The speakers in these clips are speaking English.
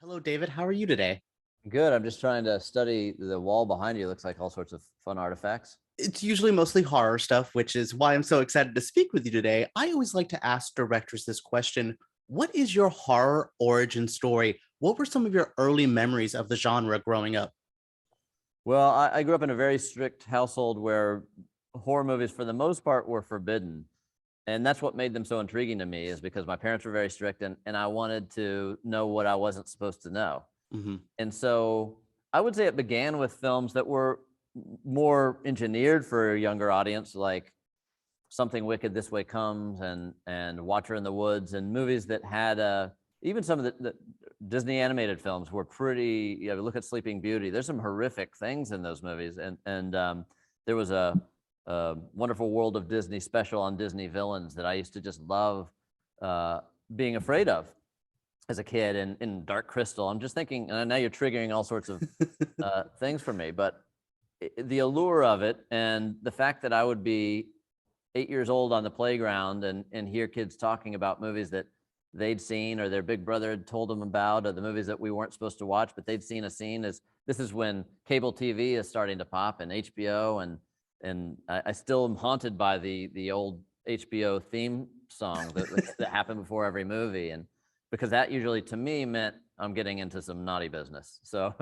Hello, David. How are you today? Good. I'm just trying to study the wall behind you. Looks like all sorts of fun artifacts. It's usually mostly horror stuff, which is why I'm so excited to speak with you today. I always like to ask directors this question. What is your horror origin story? What were some of your early memories of the genre growing up? Well, I grew up in a very strict household where horror movies, for the most part, were forbidden. And that's what made them so intriguing to me, is because my parents were very strict and I wanted to know what I wasn't supposed to know. Hmm. And so I would say it began with films that were more engineered for a younger audience, like Something Wicked This Way Comes and Watcher in the Woods, and movies that had even some of the Disney animated films were pretty. Look at Sleeping Beauty. There's some horrific things in those movies, and there was a Wonderful World of Disney special on Disney villains that I used to just love being afraid of as a kid. And in Dark Crystal, I'm just thinking, and now you're triggering all sorts of things for me, but the allure of it and the fact that I would be 8 years old on the playground and hear kids talking about movies that they'd seen or their big brother had told them about, or the movies that we weren't supposed to watch, but they'd seen a scene. As this is when cable TV is starting to pop and HBO, and I still am haunted by the old HBO theme song that happened before every movie, and because that usually to me meant I'm getting into some naughty business. So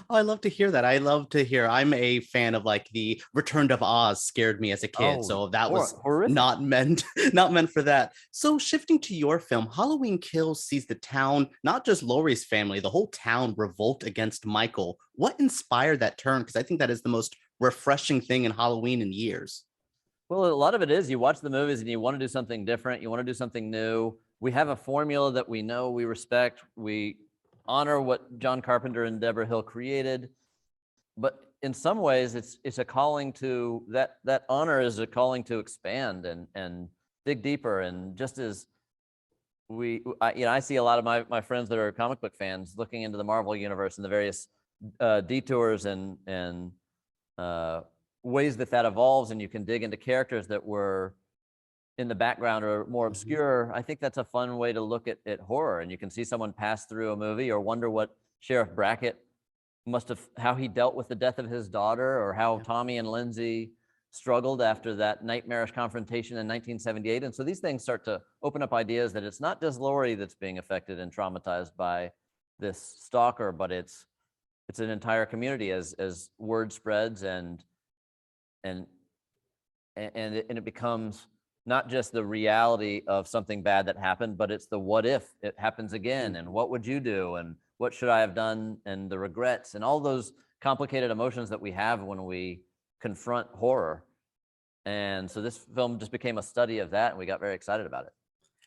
I love to hear that. I love to hear. I'm a fan of like the Return of Oz scared me as a kid, oh, so that was horrific. not meant not meant for that. So shifting to your film, Halloween Kills sees the town, not just Laurie's family, the whole town revolt against Michael. What inspired that turn? Because I think that is the most refreshing thing in Halloween in years. Well, a lot of it is you watch the movies and you want to do something different. You want to do something new. We have a formula that we know, we respect. We honor what John Carpenter and Deborah Hill created. But in some ways, it's a calling to that honor is a calling to expand and dig deeper. And just as I see a lot of my friends that are comic book fans looking into the Marvel universe and the various detours and uh, ways that evolves, and you can dig into characters that were in the background or more Mhm. obscure. I think that's a fun way to look at horror, and you can see someone pass through a movie or wonder what Sheriff Brackett must have, how he dealt with the death of his daughter, or how Yeah. Tommy and Lindsay struggled after that nightmarish confrontation in 1978. And so these things start to open up ideas that it's not just Laurie that's being affected and traumatized by this stalker, but it's an entire community as word spreads and it becomes not just the reality of something bad that happened, but it's the what if it happens again, and Mhm. what would you do, and what should I have done, and the regrets and all those complicated emotions that we have when we confront horror. And so this film just became a study of that, and we got very excited about it.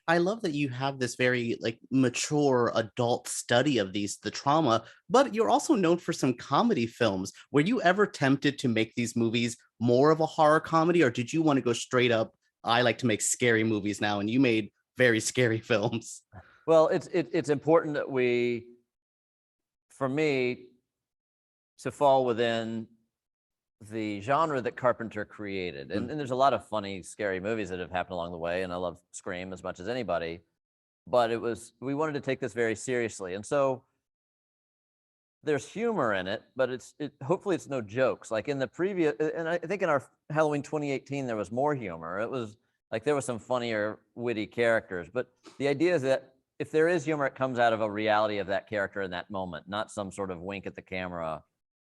I love that you have this very like mature adult study of the trauma, but you're also known for some comedy films. Were you ever tempted to make these movies more of a horror comedy, or did you want to go straight up? I like to make scary movies now, and you made very scary films. Well, it's important that for me, to fall within the genre that Carpenter created. And there's a lot of funny, scary movies that have happened along the way, and I love Scream as much as anybody. But we wanted to take this very seriously, and so there's humor in it, but hopefully it's no jokes. Like in the previous, and I think in our Halloween 2018 there was more humor. It was like there was some funnier, witty characters, but the idea is that if there is humor, it comes out of a reality of that character in that moment, not some sort of wink at the camera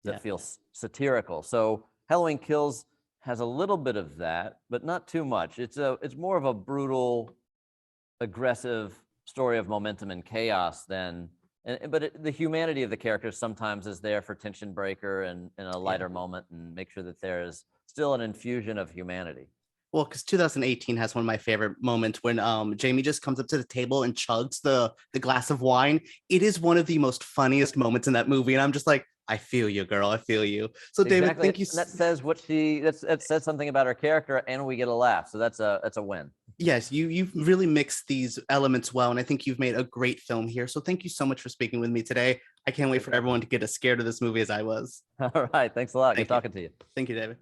that Yeah. feels satirical. So Halloween Kills has a little bit of that, but not too much. It's more of a brutal, aggressive story of momentum and chaos than. But the humanity of the characters sometimes is there for tension breaker and in a Yeah. lighter moment, and make sure that there is still an infusion of humanity. Well, because 2018 has one of my favorite moments when Jamie just comes up to the table and chugs the glass of wine. It is one of the most funniest moments in that movie, and I'm just like, I feel you, girl. I feel you. So, David, Exactly, thank you. and that says that says something about her character, and we get a laugh. So that's a win. Yes, you've really mixed these elements well, and I think you've made a great film here. So, thank you so much for speaking with me today. I can't wait Great for talking to everyone you. to get as scared of this movie as I was. All right, thanks a lot. Good Thank you. talking to you. Thank you, David.